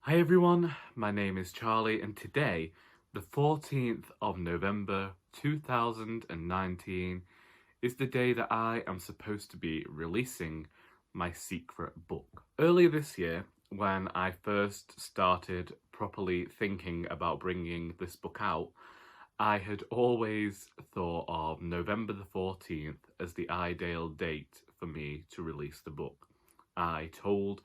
Hi everyone, my name is Charlie and today, the 14th of November 2019, is the day that I am supposed to be releasing my secret book. Earlier this year, when I first started properly thinking about bringing this book out, I had always thought of November the 14th as the ideal date for me to release the book. I told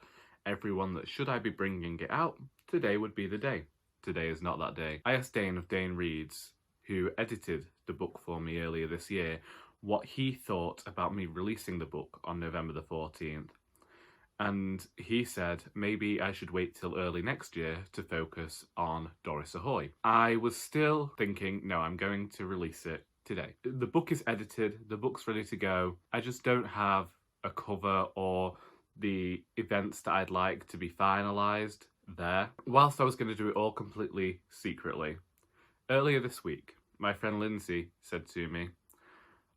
everyone that should I be bringing it out, today would be the day. Today is not that day. I asked Dane of Dane Reads, who edited the book for me earlier this year, what he thought about me releasing the book on November the 14th. And he said maybe I should wait till early next year to focus on Doris Ahoy. I was still thinking, no, I'm going to release it today. The book is edited, the book's ready to go. I just don't have a cover or the events that I'd like to be finalised there. Whilst I was going to do it all completely secretly, earlier this week, my friend Lindsay said to me,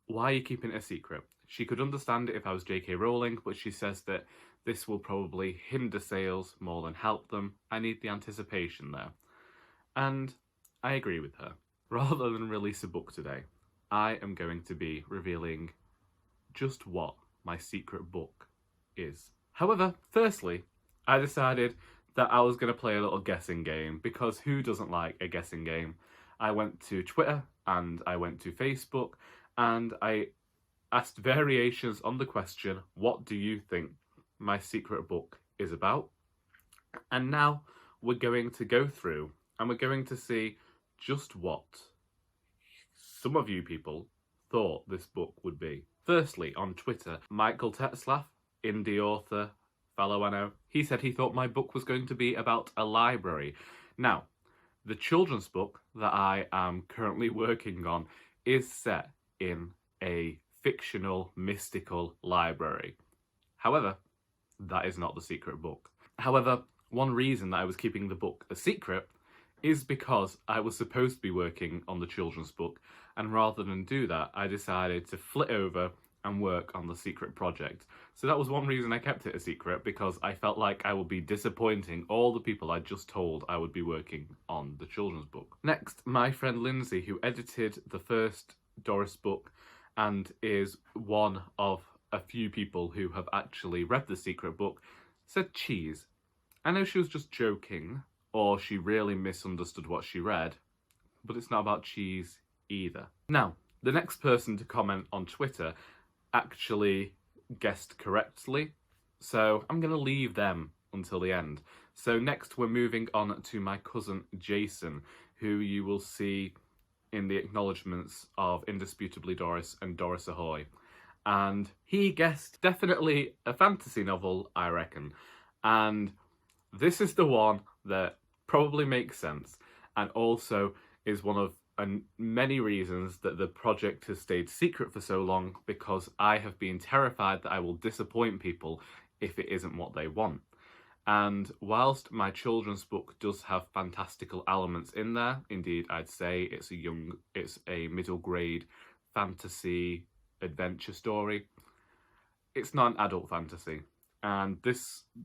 "Why are you keeping it a secret?" She could understand it if I was J.K. Rowling, but she says that this will probably hinder sales more than help them. I need the anticipation there. And I agree with her. Rather than release a book today, I am going to be revealing just what my secret book is. However, firstly, I decided that I was going to play a little guessing game, because who doesn't like a guessing game? I went to Twitter and I went to Facebook and I asked variations on the question, what do you think my secret book is about? And now we're going to go through and we're going to see just what some of you people thought this book would be. Firstly, on Twitter, Michael Tetzlaff, indie author, fellow I know, he said he thought my book was going to be about a library. Now, the children's book that I am currently working on is set in a fictional, mystical library. However, that is not the secret book. However, one reason that I was keeping the book a secret is because I was supposed to be working on the children's book, and rather than do that, I decided to flit over and work on the secret project. So that was one reason I kept it a secret, because I felt like I would be disappointing all the people I just told I would be working on the children's book. Next, my friend Lindsay, who edited the first Doris book and is one of a few people who have actually read the secret book, said cheese. I know she was just joking, or she really misunderstood what she read, but it's not about cheese either. Now, the next person to comment on Twitter actually guessed correctly, so I'm going to leave them until the end. So next we're moving on to my cousin Jason, who you will see in the acknowledgements of Indisputably Doris and Doris Ahoy. And he guessed definitely a fantasy novel, I reckon. And this is the one that probably makes sense, and also is one of many reasons that the project has stayed secret for so long, because I have been terrified that I will disappoint people if it isn't what they want. And whilst my children's book does have fantastical elements in there, indeed I'd say it's a middle grade fantasy adventure story, it's not an adult fantasy. And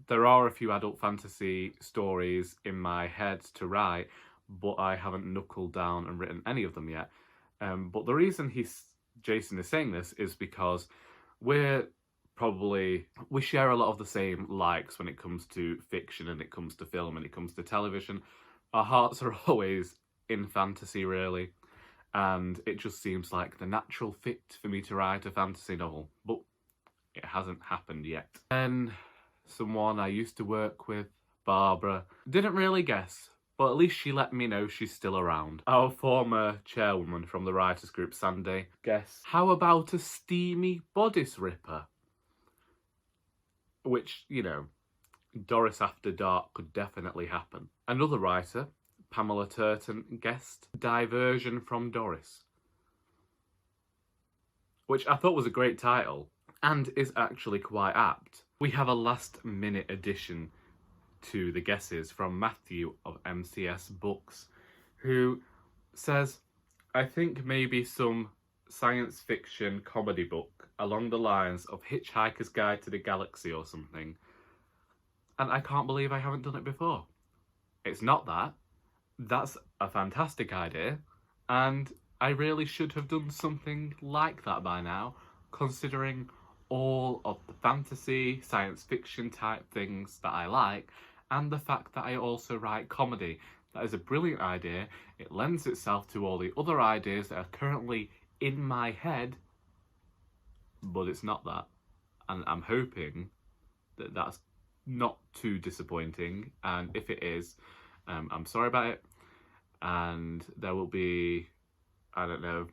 there are a few adult fantasy stories in my head to write, but I haven't knuckled down and written any of them yet. But the reason Jason is saying this is because we share a lot of the same likes when it comes to fiction and it comes to film and it comes to television. Our hearts are always in fantasy, really, and it just seems like the natural fit for me to write a fantasy novel, but it hasn't happened yet. Then someone I used to work with, Barbara, didn't really guess, but at least she let me know she's still around. Our former chairwoman from the writers group, Sandy, guess, how about a steamy bodice ripper? Which, you know, Doris After Dark could definitely happen. Another writer, Pamela Turton, guessed Diversion from Doris, which I thought was a great title and is actually quite apt. We have a last minute addition to the guesses from Matthew of MCS Books, who says, I think maybe some science fiction comedy book along the lines of Hitchhiker's Guide to the Galaxy or something. And I can't believe I haven't done it before. it's not that. That's a fantastic idea, and I really should have done something like that by now, considering all of the fantasy, science fiction type things that I like, and the fact that I also write comedy. That is a brilliant idea. It lends itself to all the other ideas that are currently in my head, but it's not that. And I'm hoping that that's not too disappointing, and if it is, I'm sorry about it, and there will be, I don't know,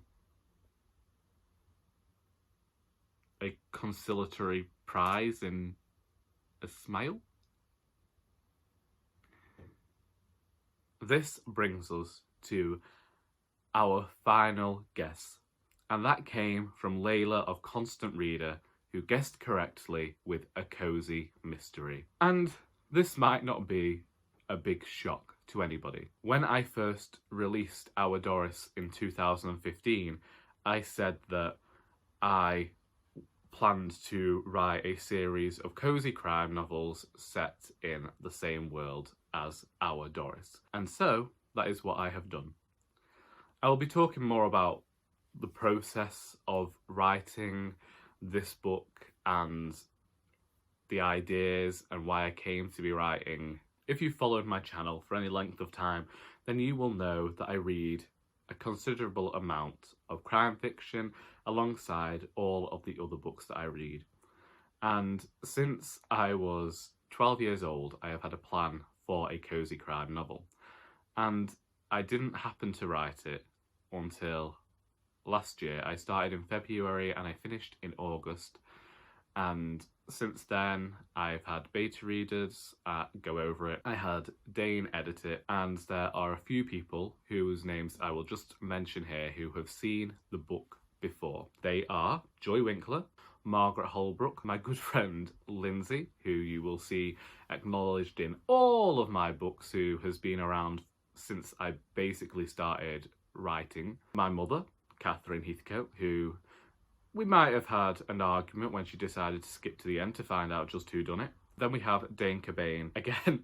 a consolatory prize in a smile. This brings us to our final guess, and that came from Layla of Constant Reader, who guessed correctly with A Cozy Mystery. And this might not be a big shock to anybody. When I first released Our Doris in 2015, I said that I planned to write a series of cozy crime novels set in the same world as Our Doris. And so, that is what I have done. I will be talking more about the process of writing this book and the ideas and why I came to be writing. If you've followed my channel for any length of time, then you will know that I read a considerable amount of crime fiction alongside all of the other books that I read. And since I was 12 years old, I have had a plan for a cozy crime novel. And I didn't happen to write it until last year. I started in February and I finished in August, and since then I've had beta readers go over it. I had Dane edit it, and there are a few people whose names I will just mention here who have seen the book before. They are Joy Winkler, Margaret Holbrook, my good friend Lindsay, who you will see acknowledged in all of my books, who has been around since I basically started writing, my mother, Catherine Heathcote, who we might have had an argument when she decided to skip to the end to find out just who done it. Then we have Dane Cobain, again,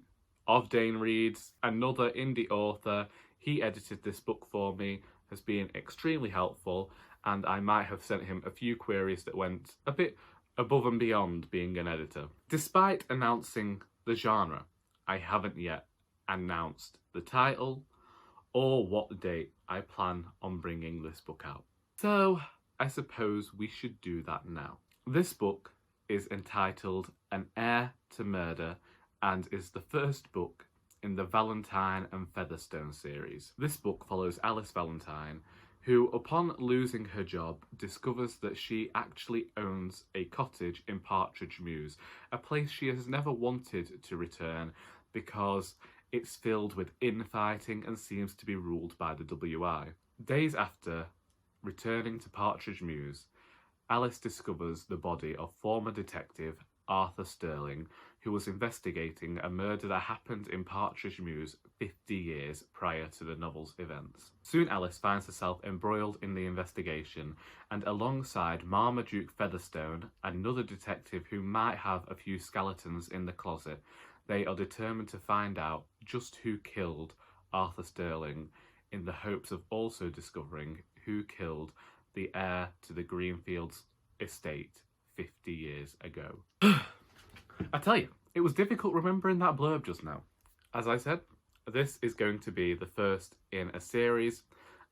of Dane Reads, another indie author. He edited this book for me, has been extremely helpful, and I might have sent him a few queries that went a bit above and beyond being an editor. Despite announcing the genre, I haven't yet announced the title or what date I plan on bringing this book out. So I suppose we should do that now. This book is entitled An Heir to Murder and is the first book in the Valentine and Featherstone series. This book follows Alice Valentine, who, upon losing her job, discovers that she actually owns a cottage in Partridge Mews, a place she has never wanted to return because it's filled with infighting and seems to be ruled by the WI. Days after returning to Partridge Mews, Alice discovers the body of former detective Arthur Sterling, who was investigating a murder that happened in Partridge Mews 50 years prior to the novel's events. Soon Alice finds herself embroiled in the investigation, and alongside Marmaduke Featherstone, another detective who might have a few skeletons in the closet, they are determined to find out just who killed Arthur Sterling, in the hopes of also discovering who killed the heir to the Greenfields estate 50 years ago. I tell you, it was difficult remembering that blurb just now. As I said, this is going to be the first in a series,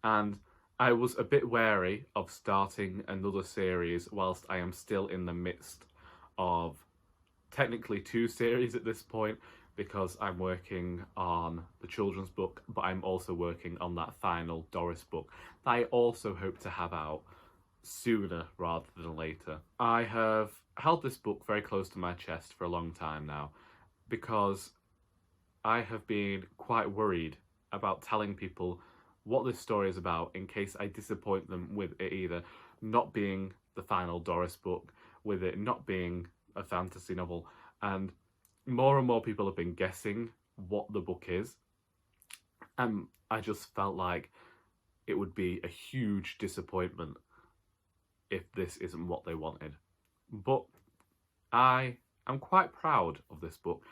and I was a bit wary of starting another series whilst I am still in the midst of technically two series at this point, because I'm working on the children's book, but I'm also working on that final Doris book that I also hope to have out sooner rather than later. I have held this book very close to my chest for a long time now, because I have been quite worried about telling people what this story is about in case I disappoint them with it either not being the final Doris book, with it not being a fantasy novel, and more people have been guessing what the book is, and I just felt like it would be a huge disappointment if this isn't what they wanted. But I am quite proud of this book.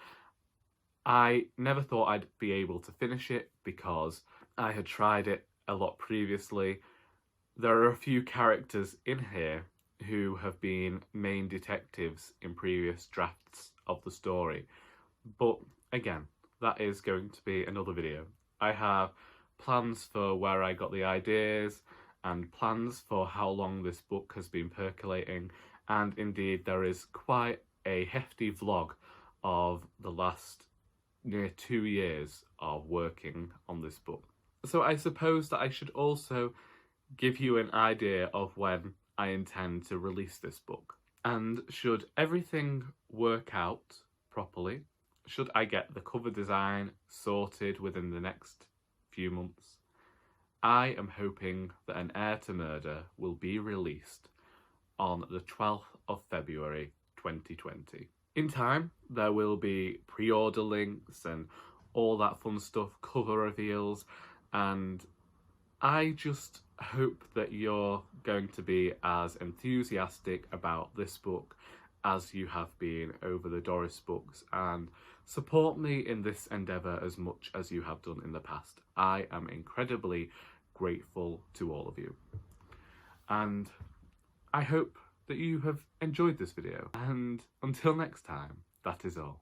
I never thought I'd be able to finish it because I had tried it a lot previously. There are a few characters in here who have been main detectives in previous drafts of the story, but again, that is going to be another video. I have plans for where I got the ideas and plans for how long this book has been percolating, and indeed there is quite a hefty vlog of the last near 2 years of working on this book. So I suppose that I should also give you an idea of when I intend to release this book. And should everything work out properly, should I get the cover design sorted within the next few months, I am hoping that An Heir to Murder will be released on the 12th of February 2020. In time, there will be pre-order links and all that fun stuff, cover reveals, and I just hope that you're going to be as enthusiastic about this book as you have been over the Doris books, and support me in this endeavour as much as you have done in the past. I am incredibly grateful to all of you. And I hope that you have enjoyed this video. And until next time, that is all.